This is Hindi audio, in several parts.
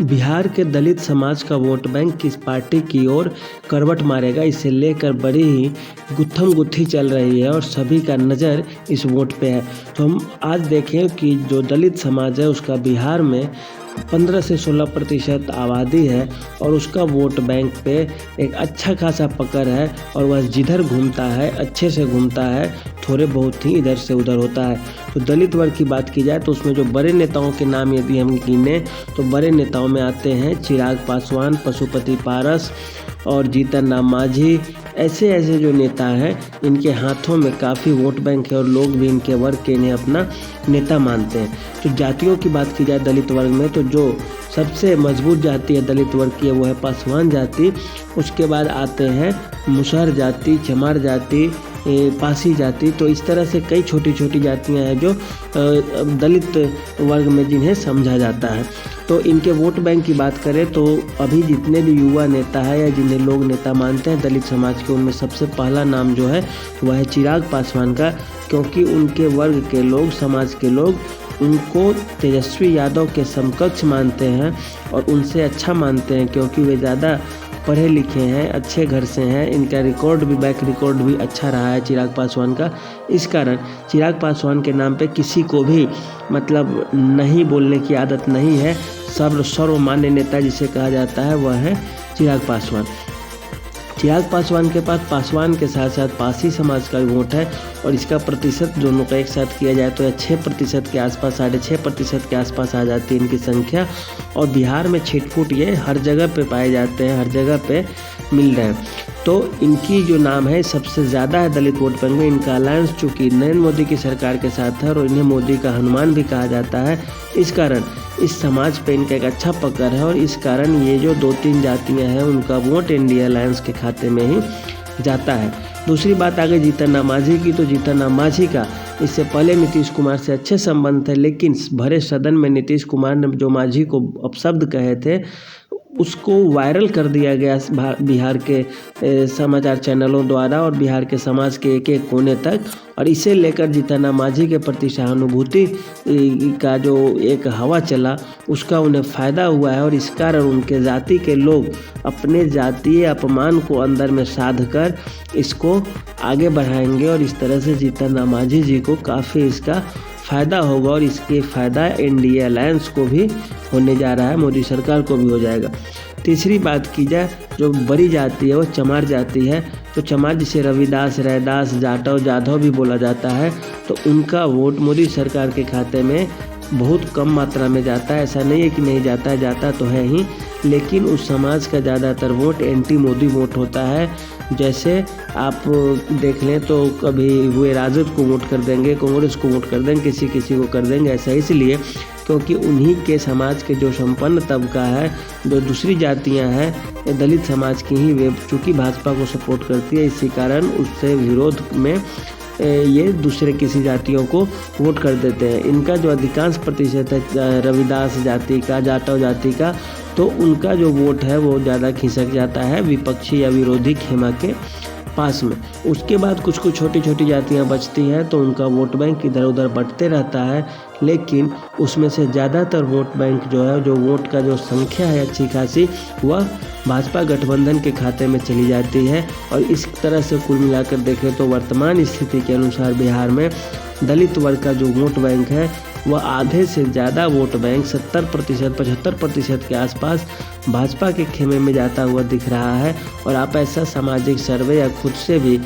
बिहार के दलित समाज का वोट बैंक किस पार्टी की ओर करवट मारेगा, इसे लेकर बड़ी ही गुत्थम गुत्थी चल रही है और सभी का नज़र इस वोट पे है। तो हम आज देखें कि जो दलित समाज है उसका बिहार में 15 से 16% आबादी है और उसका वोट बैंक पे एक अच्छा खासा पकड़ है और वह जिधर घूमता है अच्छे से घूमता है, थोड़े बहुत ही इधर से उधर होता है। तो दलित वर्ग की बात की जाए तो उसमें जो बड़े नेताओं के नाम यदि हम गिने तो बड़े नेताओं में आते हैं चिराग पासवान, पशुपति पारस और जीतन राम मांझी। ऐसे जो नेता हैं इनके हाथों में काफ़ी वोट बैंक है और लोग भी इनके वर्ग के इन्हें अपना नेता मानते हैं। तो जातियों की बात की जाए दलित वर्ग में तो जो सबसे मजबूत जाति है दलित वर्ग की वो है पासवान जाति। उसके बाद आते हैं मुसहर जाति, चमार जाति, पासी जाति। तो इस तरह से कई छोटी छोटी जातियां हैं जो दलित वर्ग में जिन्हें समझा जाता है। तो इनके वोट बैंक की बात करें तो अभी जितने भी युवा नेता है या जिन्हें लोग नेता मानते हैं दलित समाज के, उनमें सबसे पहला नाम जो है वह है चिराग पासवान का, क्योंकि उनके वर्ग के लोग, समाज के लोग उनको तेजस्वी यादव के समकक्ष मानते हैं और उनसे अच्छा मानते हैं क्योंकि वे ज़्यादा पढ़े लिखे हैं, अच्छे घर से हैं। इनका रिकॉर्ड भी, बैक रिकॉर्ड भी अच्छा रहा है चिराग पासवान का। इस कारण चिराग पासवान के नाम पे किसी को भी मतलब नहीं बोलने की आदत नहीं है। सर्वमान्य नेता जिसे कहा जाता है वह है चिराग पासवान। चिराग पासवान के पास पासवान के साथ साथ पासी समाज का भी वोट है और इसका प्रतिशत दोनों का एक साथ किया जाए तो 6% के आसपास, 6.5% के आसपास आ जाती है इनकी संख्या। और बिहार में छिटपुट ये हर जगह पे पाए जाते हैं, हर जगह पे मिल रहे हैं। तो इनकी जो नाम है सबसे ज़्यादा है दलित वोट बैंक में। इनका अलायंस चूँकि नरेंद्र मोदी की सरकार के साथ है और इन्हें मोदी का हनुमान भी कहा जाता है, इस कारण इस समाज पे इनका एक अच्छा पकड़ है और इस कारण ये जो 2-3 जातियां हैं उनका वोट इंडिया अलायंस के खाते में ही जाता है। दूसरी बात आ गई जीतन राम मांझी की। तो जीतन राम मांझी का इससे पहले नीतीश कुमार से अच्छे संबंध थे, लेकिन भरे सदन में नीतीश कुमार ने जो मांझी को अपशब्द कहे थे उसको वायरल कर दिया गया बिहार के समाचार चैनलों द्वारा और बिहार के समाज के एक एक कोने तक। और इसे लेकर जीतन राम मांझी के प्रति सहानुभूति का जो एक हवा चला उसका उन्हें फ़ायदा हुआ है और इस कारण उनके जाति के लोग अपने जातीय अपमान को अंदर में साध कर इसको आगे बढ़ाएंगे और इस तरह से जीतन राम मांझी जी को काफ़ी इसका फ़ायदा होगा और इसके फ़ायदा एनडीए अलायंस को भी होने जा रहा है, मोदी सरकार को भी हो जाएगा। तीसरी बात की जाए जो बड़ी जाति है वो चमार जाति है। तो चमार जिसे रविदास, रैदास, जाटव, जाधव भी बोला जाता है, तो उनका वोट मोदी सरकार के खाते में बहुत कम मात्रा में जाता है। ऐसा नहीं है कि नहीं जाता है, जाता तो है ही, लेकिन उस समाज का ज़्यादातर वोट एंटी मोदी वोट होता है। जैसे आप देख लें तो कभी हुए राजद को वोट कर देंगे, कांग्रेस को वोट कर देंगे, किसी को कर देंगे। ऐसा इसलिए क्योंकि उन्हीं के समाज के जो संपन्न तबका है, जो दूसरी जातियां हैं दलित समाज की ही, वे चूँकि भाजपा को सपोर्ट करती है, इसी कारण उससे विरोध में ये दूसरे किसी जातियों को वोट कर देते हैं। इनका जो अधिकांश प्रतिशत है रविदास जाति का, जाटव जाति का, तो उनका जो वोट है वो ज़्यादा खिसक जाता है विपक्षी या विरोधी खेमा के पास में। उसके बाद कुछ छोटी छोटी जातियां बचती हैं तो उनका वोट बैंक इधर उधर बढ़ते रहता है, लेकिन उसमें से ज़्यादातर वोट बैंक जो है, जो वोट का जो संख्या है अच्छी खासी, वह भाजपा गठबंधन के खाते में चली जाती है। और इस तरह से कुल मिलाकर देखें तो वर्तमान स्थिति के अनुसार बिहार में दलित वर्ग का जो वोट बैंक है वह आधे से ज़्यादा वोट बैंक 70%, 75% के आसपास भाजपा के खेमे में जाता हुआ दिख रहा है। और आप ऐसा सामाजिक सर्वे या खुद से भी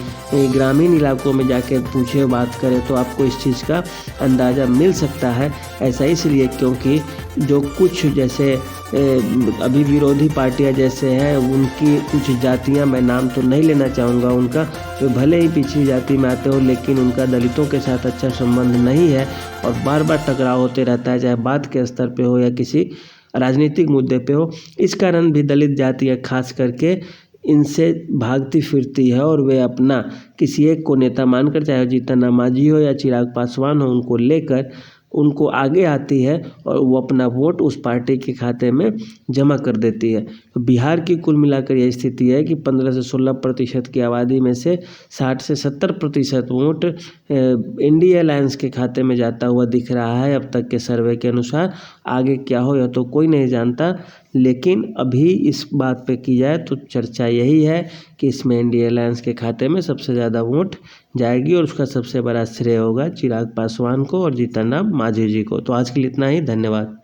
ग्रामीण इलाकों में जाकर पूछे, बात करें तो आपको इस चीज़ का अंदाज़ा मिल सकता है। ऐसा इसलिए क्योंकि जो कुछ जैसे अभी विरोधी पार्टियां जैसे हैं उनकी कुछ जातियां, मैं नाम तो नहीं लेना चाहूँगा उनका, वे भले ही पिछड़ी जाति में आते हो लेकिन उनका दलितों के साथ अच्छा संबंध नहीं है और बार बार टकराव होते रहता है, चाहे बात के स्तर पे हो या किसी राजनीतिक मुद्दे पे हो। इस कारण भी दलित जातियाँ खास करके इनसे भागती फिरती है और वे अपना किसी एक को नेता मानकर, चाहे जीतन राम मांझी हो या चिराग पासवान हो, उनको लेकर उनको आगे आती है और वो अपना वोट उस पार्टी के खाते में जमा कर देती है। तो बिहार की कुल मिलाकर यह स्थिति है कि 15 से 16% की आबादी में से 60 से 70% वोट इंडिया अलायंस के खाते में जाता हुआ दिख रहा है अब तक के सर्वे के अनुसार। आगे क्या हो यह तो कोई नहीं जानता, लेकिन अभी इस बात पे की जाए तो चर्चा यही है कि इसमें इंडिया अलायंस के खाते में सबसे ज़्यादा वोट जाएगी और उसका सबसे बड़ा श्रेय होगा चिराग पासवान को और जीतन राम मांझी जी को। तो आज के लिए इतना ही, धन्यवाद।